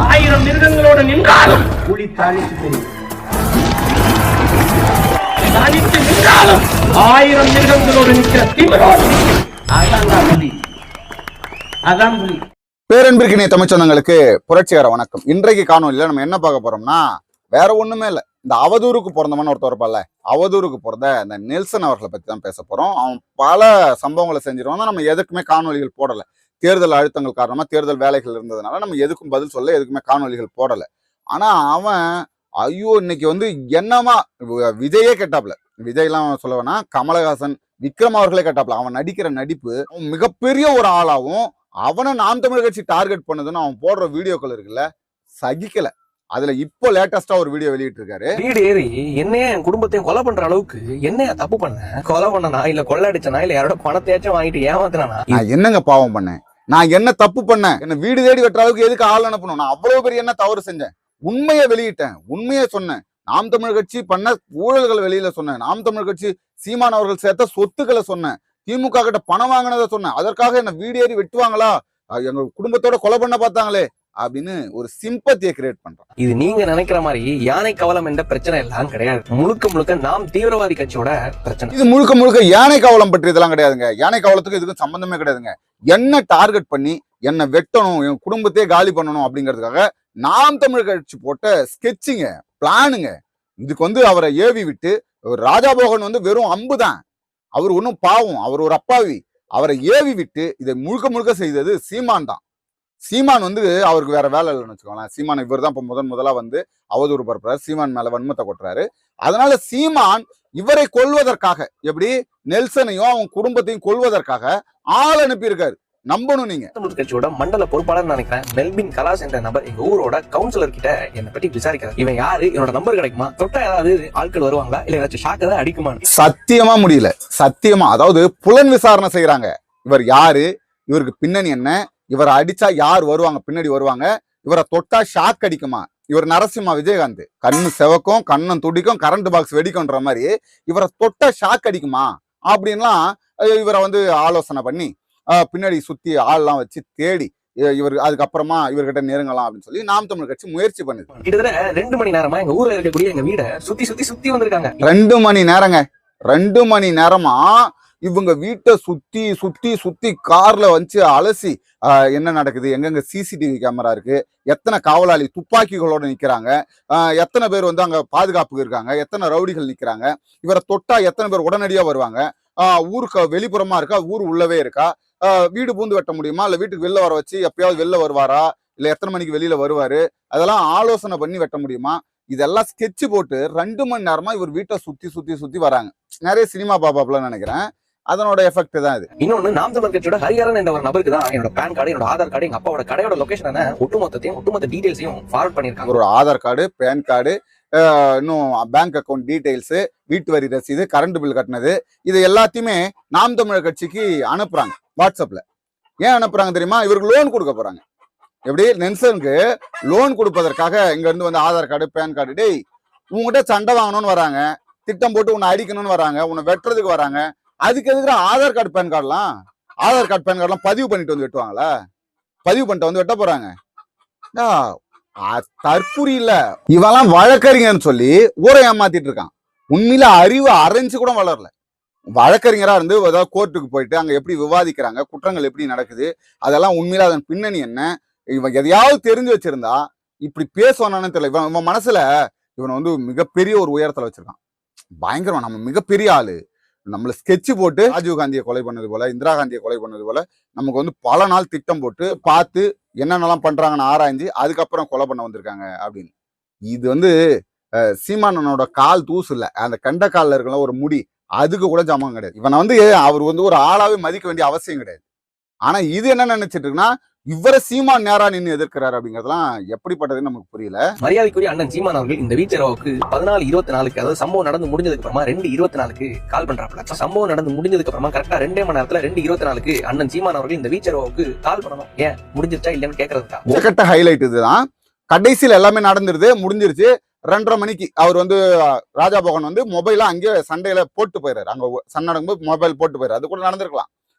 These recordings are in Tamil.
1000 மிருகங்களோடு நின்றாலும் புலி தனித்து தெரியும். தனித்து நின்றாலும் 1000 மிருகங்களோடு நிற்கிற திமிரோடு அதான் புலி. அதான் புலி. பேரன்பிற்கினிய தமிழ் சொந்தங்களுக்கு புரட்சிகர வணக்கம். இன்றைக்கு காணொலியில நம்ம என்ன பார்க்க போறோம்னா, வேற ஒண்ணுமே இல்லை, இந்த அவதூறுக்கு பிறந்தவன் ஒருத்தர் இருப்பார்ல, அவதூறுக்கு பிறந்த இந்த நெல்சன் அவர்களை பத்தி தான் பேச போறோம். அவன் பல சம்பவங்களை செஞ்சிருவான். நம்ம எதுக்குமே காணொலிகள் போடல. தேர்தல் அழுத்தங்கள் காரணமா தேர்தல் வேலைகள் இருந்ததுனால நம்ம எதுக்கும் பதில் சொல்ல, எதுக்குமே காணொலிகள் போடல. ஆனா அவன் ஐயோ இன்னைக்கு என்னமா விஜயே கேட்டாப்ல, விஜய்லாம் சொல்ல வேணா, கமலஹாசன், விக்ரம் அவர்களே கேட்டாப்ல. அவன் நடிக்கிற நடிப்பு, அவன் மிகப்பெரிய ஒரு ஆளாவும் அவனை நாம் தமிழர் கட்சி டார்கெட் பண்ணதுன்னு அவன் போடுற வீடியோக்கள் இருக்குல்ல, சகிக்கல. அதுல இப்போ லேட்டஸ்டா ஒரு வீடியோ வெளியிட்டு இருக்காரு. வீடு ஏறி என்னைய என் குடும்பத்தையும் கொலை பண்ற அளவுக்கு என்னைய தப்பு பண்ண, கொலை பண்ணனா இல்ல கொள்ளடிச்சனா இல்ல யாரோட பணத்தையாச்சும் வாங்கிட்டு ஏமாத்தினா, நான் என்னங்க பாவம் பண்ணேன், நான் என்ன தப்பு பண்ணேன், என்ன வீடு தேடி வெட்டுற அளவுக்கு எதுக்கு ஆள் அனுப்பணும், நான் அவ்வளவு பெரிய என்ன தவறு செஞ்சேன், உண்மையை வெளியிட்டேன், உண்மையை சொன்னேன். நாம் தமிழர் கட்சி பண்ண ஊழல்கள் வெளியில சொன்னேன். நாம் தமிழர் கட்சி சீமான் அவர்கள் சேர்த்த சொத்துக்களை சொன்னேன். திமுக கிட்ட பணம் வாங்கினதை சொன்னேன். அதற்காக என்ன வீடு ஏறி வெட்டுவாங்களா, எங்க குடும்பத்தோட கொலை பண்ண பார்த்தாங்களே அப்படின்னு ஒரு சிம்பத்தியை கிரியேட் பண்றான். இது நீங்க நினைக்கிற மாதிரி யானை கவலம் என்ற பிரச்சனை எல்லாம் கிடையாது. முழுக்க முழுக்க நாம் தீவிரவாதி கட்சியோட பிரச்சனை. இது முழுக்க முழுக்க யானை கவலம் பற்றி இதெல்லாம் கிடையாதுங்க. யானை கவலத்துக்கு இதுக்கும் சம்பந்தமே கிடையாதுங்க. என்ன டார்கெட் பண்ணி என்ன வெட்டணும், என் குடும்பத்தையே காலி பண்ணணும் அப்படிங்கிறதுக்காக நாம் தமிழர் கட்சி போட்ட ஸ்கெட்சிங்க, பிளானுங்க. இதுக்கு அவரை ஏவி விட்டு, ராஜாபோகன் வெறும் அம்பு தான், அவர் ஒன்றும் பாவம், அவர் ஒரு அப்பாவி. அவரை ஏவி விட்டு இதை முழுக்க முழுக்க செய்தது சீமான் தான். சீமான் அவருக்கு வேற வேலை இல்லைன்னு வச்சுக்கோங்களேன். சீமான் இவர் தான் இப்போ முதலா அவதூறு பரப்புறாரு, சீமான் மேல வன்மத்தை கொட்டுறாரு. அதனால சீமான் இவரை கொல்வதற்காக, எப்படி நெல்சனையும் அவன் குடும்பத்தையும் கொல்வதற்காக ஆள் அனுப்பியிருக்காரு. நம்பணும் நீங்க. தமிழ் கட்சியோட மண்டல பொறுப்பாளர் நினைக்கிறேன் மெல்பின் கலாஸ் என்ற நபர் எங்க ஊரோட கவுன்சிலர் கிட்ட என்னை பற்றி விசாரிக்கிறார். இவன் யாரு, என்னோட நம்பர் கிடைக்குமா, தொட்டா ஏதாவது ஆட்கள் வருவாங்களா, இல்ல ஏதாச்சும் ஷாக் ஏதாவது அடிக்குமா? சத்தியமா முடியல, சத்தியமா. அதாவது புலன் விசாரணை செய்யறாங்க. இவர் யாரு, இவருக்கு பின்னணி என்ன, இவரை அடிச்சா யார் வருவாங்க, பின்னாடி வருவாங்க, இவரை தொட்டா ஷாக் அடிக்குமா, இவர் நரசிம்மா விஜயகாந்த், கண்ணு செவக்கும் கண்ணன் துடிக்கும் கரண்ட் பாக்ஸ் வெடிக்கும்ன்ற மாதிரி இவரை தொட்டா ஷாக் அடிக்குமா அப்படின்லாம் இவரை ஆலோசனை பண்ணி பின்னாடி சுத்தி ஆள்லாம் வச்சு தேடி இவர் அதுக்கப்புறமா இவர்கிட்ட நெருங்கலாம் அப்படின்னு சொல்லி நாம் தமிழர் கட்சி முயற்சி பண்ணுது. கிட்டத்தட்ட 2 மணி நேரமா எங்க ஊர்ல இருக்கக்கூடிய எங்க வீட சுத்தி சுத்தி சுத்தி வந்திருக்காங்க. 2 மணி நேரங்க, 2 மணி நேரமா இவங்க வீட்டை சுத்தி சுத்தி சுத்தி கார்ல அலசி என்ன நடக்குது, எங்கெங்க சிசிடிவி கேமரா இருக்கு, எத்தனை காவலாளி துப்பாக்கிகளோட நிக்கிறாங்க, எத்தனை பேர் அங்க பாதுகாப்புக்கு இருக்காங்க, எத்தனை ரவுடிகள் நிக்கிறாங்க, இவரை தொட்டா எத்தனை பேர் உடனடியா வருவாங்க, ஊருக்கு வெளிப்புறமா இருக்கா, ஊர் உள்ளவே இருக்கா, வீடு பூந்து வெட்ட முடியுமா, இல்ல வீட்டுக்கு வெளில வர வச்சு எப்பயாவது வெளில வருவாரா, இல்ல எத்தனை மணிக்கு வெளியில வருவாரு, அதெல்லாம் ஆலோசனை பண்ணி வெட்ட முடியுமா, இதெல்லாம் ஸ்கெட்ச் போட்டு 2 மணி நேரமா இவர் வீட்டை சுத்தி சுத்தி சுத்தி வராங்க. நிறைய சினிமா பாப்பாப்லாம் நினைக்கிறேன், அதனோட எஃபெக்ட் தான் இது. இன்னொன்னு நாம் தமிழர் கட்சியோட ஹரிஹரன் என்ற ஒரு நபருக்கு தான் என்னோட பேன் கார்டு, என்னோட ஆதார் கார்டு, எங்க அப்பாவோட கடையோட லொகேஷன் ஒட்டுமொத்த டீடைல்ஸையும் ஃபார்வர்ட் பண்ணிருக்காங்க. ஒரு ஆதார் கார்டு, பேன் கார்டு, இன்னும் பேங்க் அக்கௌண்ட் டீடைல்ஸ், வீட்டு வரி ரசீது, கரண்ட் பில் கட்டினது, இது எல்லாத்தையுமே நாம் தமிழர் கட்சிக்கு அனுப்புறாங்க வாட்ஸ்அப்ல. ஏன் அனுப்புறாங்க தெரியுமா? இவருக்கு லோன் கொடுக்க போறாங்க. எப்படி நெல்சனுக்கு லோன் கொடுப்பதற்காக இங்க இருந்து ஆதார் கார்டு, பேன் கார்டு, டேய் உங்ககிட்ட சண்டை வாங்கணும்னு வராங்க, திட்டம் போட்டு உன்னை அடிக்கணும்னு வராங்க, உன்னை வெட்டுறதுக்கு வராங்க. அதுக்கு எதுக்குற ஆதார் கார்டு, பேன் கார்டுலாம், ஆதார் கார்டு, பேன் கார்டுலாம் பதிவு பண்ணிட்டு வெட்டுவாங்களா? பதிவு பண்ணிட்டு வெட்ட போறாங்க. தற்புரி இல்ல, இவெல்லாம் வழக்கறிஞர்னு சொல்லி ஊரை ஏமாத்திட்டு இருக்கான். உண்மையில அறிவு அரைஞ்சு கூட வளரல. வழக்கறிஞரா ஏதாவது கோர்ட்டுக்கு போயிட்டு அங்க எப்படி விவாதிக்கிறாங்க, குற்றங்கள் எப்படி நடக்குது, அதெல்லாம் உண்மையில அதன் பின்னணி என்ன, இவன் எதையாவது தெரிஞ்சு வச்சிருந்தா இப்படி பேசுவானு தெரியல. இவன் மனசுல இவனை மிகப்பெரிய ஒரு உயரத்துல வச்சிருக்கான். பயங்கரமா, நம்ம மிகப்பெரிய ஆளு, நம்மள ஸ்கெட்ச் போட்டு ராஜீவ் காந்தியை கொலை பண்ணது போல, இந்திரா காந்தியை கொலை பண்ணது போல நமக்கு பல நாள் திட்டம் போட்டு பார்த்து என்னென்னலாம் பண்றாங்கன்னு ஆராய்ஞ்சு அதுக்கப்புறம் கொலை பண்ண வந்திருக்காங்க அப்படின்னு. இது சீமானனோட கால் தூசு இல்ல, அந்த கண்ட காலில் இருக்க ஒரு முடி, அதுக்கு கூட ஜாமான் கிடையாது. இவனை அவர் ஒரு ஆளாவே மதிக்க வேண்டிய அவசியம் கிடையாது. ஆனா இது என்ன நினைச்சிட்டு இருக்குன்னா, இவரை சீமான் நேரா நின்று எதிர்க்கிறாரு அப்படிங்கறதுலாம் எப்படிப்பட்டதுன்னு நமக்கு புரியல. மரியாதைக்குரிய அண்ணன் சீமான் அவர்கள் இந்த வீச்சரவுக்கு 14:24, அதாவது சம்பவம் நடந்து முடிஞ்சதுக்கு அப்புறமா 2:24 கால் பண்றாப்ல. சம்பவம் நடந்து முடிஞ்சதுக்கு அப்புறமா கரெக்டா 2 மணி நேரத்துல 2:24 அண்ணன் சீமான் அவர்கள் இந்த வீச்சரவுக்கு கால் பண்ணணும். ஏன் முடிஞ்சிருச்சா இல்லன்னு கேட்கறதுக்கா. கட்ட ஹைலைட் இதுதான். கடைசியில் எல்லாமே நடந்துருது, முடிஞ்சிருச்சு. 2:30 மணிக்கு அவர் ராஜாபோகன் மொபைல அங்கே சண்டையில போட்டு போயிடுறாரு. அங்க சண்டை நடக்கும்போது மொபைல் போட்டு போயிடுறாரு. அது கூட நடந்திருக்கலாம்.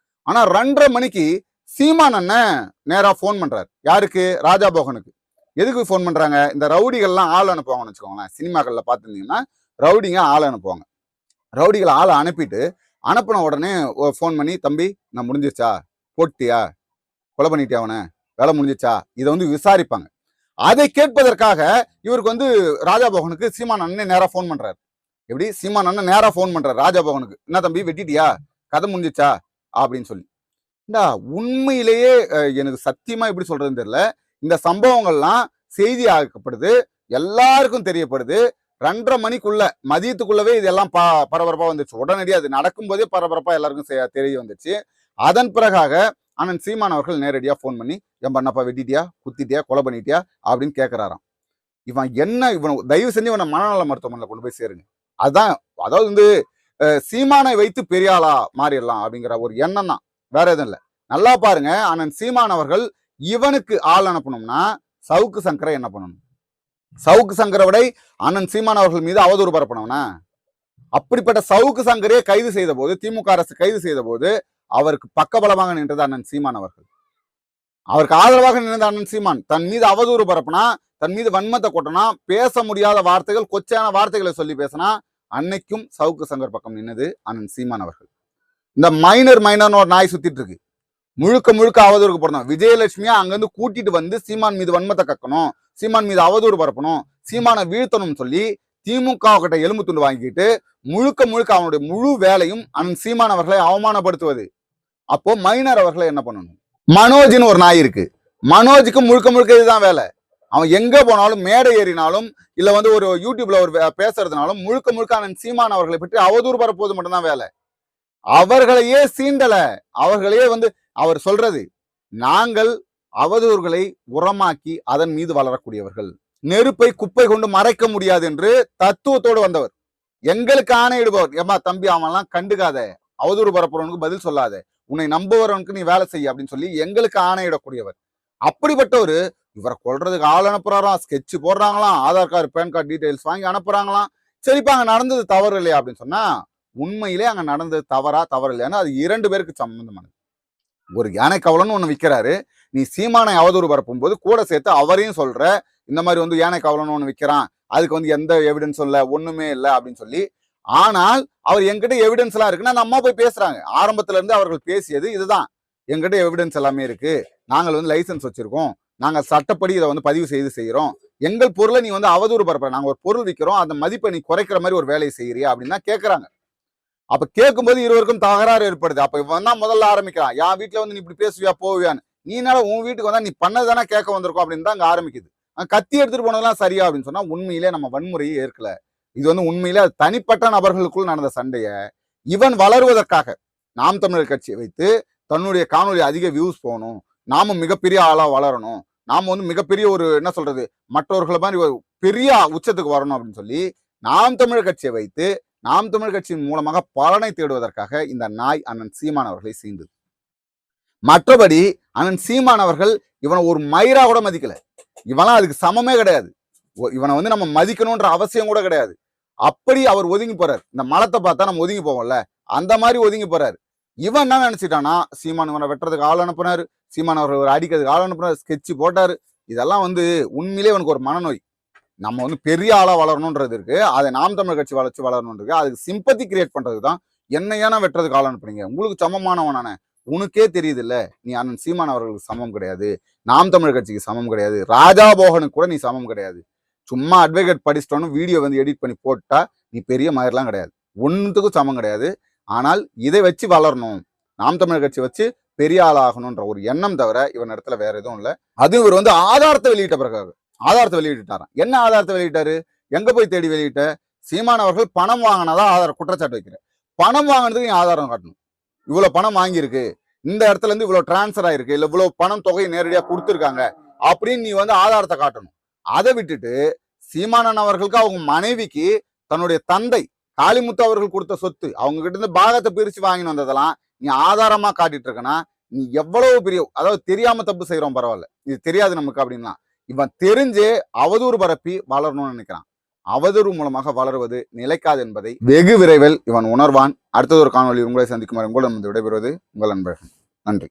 ஆனா 2:30 மணிக்கு சீமான் அண்ணன் நேரா போன் பண்றாரு. யாருக்கு? ராஜாபோகனுக்கு. எதுக்கு ஃபோன் பண்றாங்க? இந்த ரவுடிகள்லாம் ஆள் அனுப்புவாங்கன்னு வச்சுக்கோங்களேன். சினிமாக்கள்ல பார்த்துருந்தீங்கன்னா ரவுடிங்க ஆள் அனுப்புவாங்க. ரவுடிகள் ஆளை அனுப்பிட்டு அனுப்பின உடனே ஃபோன் பண்ணி, தம்பி நான் முடிஞ்சிருச்சா, போட்டியா, கொலை பண்ணிட்டியா, அவனை வேலை முடிஞ்சிச்சா, இதை வந்து விசாரிப்பாங்க. அதை கேட்பதற்காக இவருக்கு வந்து ராஜாபோகனுக்கு சீமான் அண்ணன் நேரா ஃபோன் பண்றாரு. எப்படி சீமான் அண்ணன் நேரா ஃபோன் பண்றாரு ராஜாபோகனுக்கு, என்ன தம்பி வெட்டிட்டியா, கதை முடிஞ்சிச்சா அப்படின்னு சொல்லி. உண்மையிலேயே எனக்கு சத்தியமா எப்படி சொல்றதுன்னு தெரியல. இந்த சம்பவங்கள்லாம் செய்தி ஆக்கப்படுது, எல்லாருக்கும் தெரியப்படுது. 2:30 மணிக்குள்ள மதியத்துக்குள்ளவே இதெல்லாம் பரபரப்பா வந்துச்சு. உடனடியாக அது நடக்கும்போதே பரபரப்பா எல்லாருக்கும் தெரிய வந்துச்சு. அதன் பிறகாக அண்ணன் சீமான் அவர்கள் நேரடியா ஃபோன் பண்ணி, என் பண்ணப்பா வெட்டிட்டியா, குத்திட்டியா, கொலை பண்ணிட்டியா அப்படின்னு கேட்கிறாராம். இவன் தயவு செஞ்சு இவனை மனநல மருத்துவமனையில கொண்டு போய் சேருங்க. அதான், அதாவது வந்து சீமானை வைத்து பெரிய ஆளா மாறிடலாம் அப்படிங்கிற ஒரு எண்ணம் தான், வேற எதுவும் இல்லை. நல்லா பாருங்க, அண்ணன் சீமான் அவர்கள் இவனுக்கு ஆள் அனுப்பணும்னா சவுக்கு சங்கரை என்ன பண்ணணும்? சவுக்கு சங்கரை விட அண்ணன் சீமான் அவர்கள் மீது அவதூறு பரப்பணும்னா, அப்படிப்பட்ட சவுக்கு சங்கரையே கைது செய்த போது, திமுக அரசு கைது செய்த போது அவருக்கு பக்கபலமாக நின்றது அண்ணன் சீமான் அவர்கள். அவருக்கு ஆதரவாக நின்றது அண்ணன் சீமான். தன் மீது அவதூறு பரப்புனா, தன் மீது வன்மத்தை கொட்டினா, பேச முடியாத வார்த்தைகள், கொச்சையான வார்த்தைகளை சொல்லி பேசினா, அன்னைக்கும் சவுக்கு சங்கர் பக்கம் நின்னது அண்ணன் சீமான் அவர்கள். இந்த மைனர்னு ஒரு நாய் சுத்திட்டு இருக்கு, முழுக்க அவதூறுக்கு போடணும். விஜயலட்சுமியா அங்கிருந்து கூட்டிட்டு வந்து சீமான் மீது வன்மத்தை கக்கணும், சீமான் மீது அவதூறு பரப்பணும், சீமானை வீழ்த்தணும்னு சொல்லி திமுக கிட்ட எலும்பு துண்டு வாங்கிட்டு முழுக்க அவனுடைய முழு வேலையும் அண்ணன் சீமான் அவர்களை அவமானப்படுத்துவது. அப்போ மைனர் அவர்களை என்ன பண்ணணும்? மனோஜ்னு ஒரு நாய் இருக்கு, மனோஜுக்கு முழுக்க இதுதான் வேலை. அவன் எங்க போனாலும், மேடை ஏறினாலும், இல்ல வந்து ஒரு யூடியூப்ல ஒரு பேசுறதுனாலும் முழுக்க அண்ணன் சீமான் அவர்களை பற்றி அவதூறு பரப்புவது மட்டும்தான் வேலை. அவர்களையே சீண்டல, அவர்களையே வந்து அவர் சொல்றது, நாங்கள் அவதூறுகளை உரமாக்கி அதன் மீது வளரக்கூடியவர்கள், நெருப்பை குப்பை கொண்டு மறைக்க முடியாது என்று தத்துவத்தோடு வந்தவர், எங்களுக்கு ஆணையிடுபவர். ஏமா தம்பி, அவன்லாம் கண்டுக்காத, அவதூறு பரப்புறவனுக்கு பதில் சொல்லாத, உன்னை நம்புவவனுக்கு நீ வேலை செய்ய அப்படின்னு சொல்லி எங்களுக்கு ஆணையிடக்கூடியவர். அப்படிப்பட்டவர் இவரை கொல்றதுக்கு ஆள் அனுப்புறாராம், ஸ்கெட்ச் போடுறாங்களாம், Aadhaar card PAN card details வாங்கி அனுப்புறாங்களாம். சரிப்பா, அங்க நடந்தது தவறு இல்லையா அப்படின்னு சொன்னா, உண்மையிலே அங்க நடந்தது தவறு இல்லையான்னு அது 2 பேருக்கு சம்பந்தமானது. ஒரு யானை கவலன்னு ஒண்ணு விற்கிறாரு, நீ சீமானை அவதூறு பரப்பும் போது கூட சேர்த்து அவரையும் சொல்ற, இந்த மாதிரி வந்து யானை கவலன்னு ஒண்ணு விற்கிறான், அதுக்கு வந்து எந்த எவிடன்ஸும் இல்லை, ஒண்ணுமே இல்லை அப்படின்னு சொல்லி. ஆனால் அவர் என்கிட்ட எவிடன்ஸ் எல்லாம் இருக்குன்னா அந்த அம்மா போய் பேசுறாங்க. ஆரம்பத்துல இருந்து அவர்கள் பேசியது இதுதான், என்கிட்ட எவிடன்ஸ் எல்லாமே இருக்கு, நாங்கள் வந்து லைசன்ஸ் வச்சிருக்கோம், நாங்கள் சட்டப்படி இதை வந்து பதிவு செய்கிறோம், எங்கள் பொருளை நீ வந்து அவதூறு பரப்புற, நாங்க ஒரு பொருள் விற்கிறோம், அந்த மதிப்பை நீ குறைக்கிற மாதிரி ஒரு வேலையை செய்யறியா அப்படின்னு தான் கேட்கறாங்க. அப்ப கேட்கும்போது இருவருக்கும் தகராறு ஏற்படுது. அப்ப இவன் தான் முதல்ல ஆரம்பிக்கிறான், என் வீட்டுல வந்து நீ இப்படி பேசுவியா போவியான்னு, நீனால உன் வீட்டுக்கு வந்தா நீ பண்ணதானே கேட்க வந்திருக்கோம் அப்படின்னு தான் அங்க ஆரம்பிக்குது. கத்தி எடுத்துட்டு போனதெல்லாம் சரியா அப்படின்னு சொன்னா உண்மையிலே நம்ம வன்முறையை ஏற்கல. இது வந்து உண்மையிலே அது தனிப்பட்ட நபர்களுக்குள் நடந்த சண்டைய இவன் வளருவதற்காக நாம் தமிழர் கட்சியை வைத்து தன்னுடைய காணொலி அதிக வியூஸ் போகணும், நாம மிகப்பெரிய ஆளா வளரணும், நாம வந்து மிகப்பெரிய ஒரு என்ன சொல்றது மற்றவர்களை மாதிரி பெரிய உச்சத்துக்கு வரணும் அப்படின்னு சொல்லி நாம் தமிழர் கட்சியை வைத்து நாம் தமிழர் கட்சியின் மூலமாக பலனை தேடுவதற்காக இந்த நாய் அண்ணன் சீமான் அவர்களை சீண்டது. மற்றபடி அண்ணன் சீமான் அவர்கள் இவனை ஒரு மயிரா கூட மதிக்கல, இவெல்லாம் அதுக்கு சமமே கிடையாது, இவனை வந்து நம்ம மதிக்கணும்ன்ற அவசியம் கூட கிடையாது. அப்படி அவர் ஒதுங்கி போறாரு. இந்த மலத்தை பார்த்தா நம்ம ஒதுங்கி போவோம்ல, அந்த மாதிரி ஒதுங்கி போறாரு. இவன் என்ன நினைச்சிட்டானா, சீமான் இவனை வெட்டுறதுக்கு ஆள் அனுப்புனாரு, சீமான் அவர் அடிக்கிறதுக்கு ஆள் அனுப்புனாரு, ஸ்கெட்ச் போட்டாரு. இதெல்லாம் வந்து உண்மையிலே இவனுக்கு ஒரு மனநோய். நம்ம வந்து பெரிய ஆளா வளரணும்ன்றது இருக்கு, அதை நாம் தமிழர் கட்சி வளரணும் இருக்கு, அதுக்கு சிம்பத்தி கிரியேட் பண்றதுக்கு தான் என்ன ஏன்னா வெட்டுறதுக்கு ஆள் அனுப்புறீங்க, உங்களுக்கு சமமானவனானே உனக்கே தெரியுது இல்ல, நீ அண்ணன் சீமான் அவர்களுக்கு சமம் கிடையாது, நாம் தமிழர் கட்சிக்கு சமம் கிடையாது, ராஜாபோகனுக்கு கூட நீ சமம் கிடையாது. சும்மா அட்வொகேட் படிச்சிட்டோன்னு வீடியோ வந்து எடிட் பண்ணி போட்டா நீ பெரிய மாதிரிலாம் கிடையாது, ஒன்றுத்துக்கும் சமம் கிடையாது. ஆனால் இதை வச்சு வளரணும், நாம் தமிழர் கட்சி வச்சு பெரிய ஆளாகணும்ன்ற ஒரு எண்ணம் தவிர இவன் இடத்துல வேற எதுவும் இல்லை. அது இவர் வந்து ஆதாரத்தை வெளியிட்ட பிறகு ஆதாரத்தை வெளியிட்டாராம். என்ன ஆதாரத்தை வெளியிட்டாரு, எங்க போய் தேடி வெளியிட்ட, சீமான் அவர்கள் பணம் வாங்கினதா ஆதார குற்றச்சாட்டு வைக்கிற, பணம் வாங்கினதுக்கு நீ ஆதாரம் காட்டணும், இவ்வளவு பணம் வாங்கியிருக்கு, இந்த இடத்துல இருந்து இவ்வளவு டிரான்ஸ்பர் ஆயிருக்கு, இல்ல இவ்வளவு பணம் தொகையை நேரடியா கொடுத்துருக்காங்க அப்படின்னு நீ வந்து ஆதாரத்தை காட்டணும். அதை விட்டுட்டு சீமானன் அவர்களுக்கு அவங்க மனைவிக்கு தன்னுடைய தந்தை காளிமுத்து அவர்கள் கொடுத்த சொத்து, அவங்க கிட்ட இருந்து பாகத்தை பிரிச்சு வாங்கிட்டு வந்ததெல்லாம் நீ ஆதாரமா காட்டிட்டு இருக்கனா, நீ எவ்வளவு பெரிய, அதாவது தெரியாம தப்பு செய்யறோம் பரவாயில்ல, இது தெரியாது நமக்கு அப்படின்னா, இவன் தெரிஞ்சே அவதூறு பரப்பி வளரணும்னு நினைக்கிறான். அவதூறு மூலமாக வளருவது நிலைக்காது என்பதை வெகு விரைவில் இவன் உணர்வான். அடுத்தது ஒரு காணொலி உங்களை சந்திக்கும் வரை உங்களிடம் விடைபெறுவது உங்கள் நண்பர்கள். நன்றி.